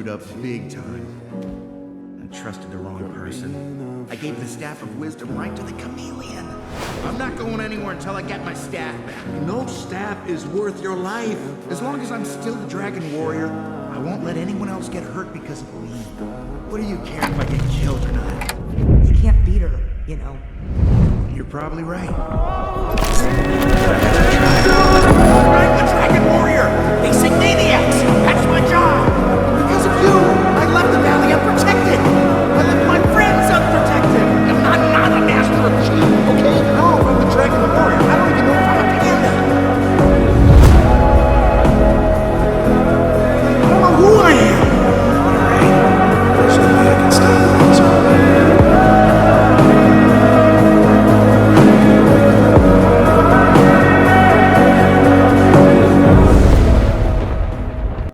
up big time. I trusted the wrong person. I gave the Staff of Wisdom right to the chameleon. I'm not going anywhere until I get my staff back. No staff is worth your life. As long as I'm still the Dragon Warrior, I won't let anyone else get hurt because of me. What do you care if I get killed or not? You can't beat her, you know. You're probably right. I'm the Dragon Warrior!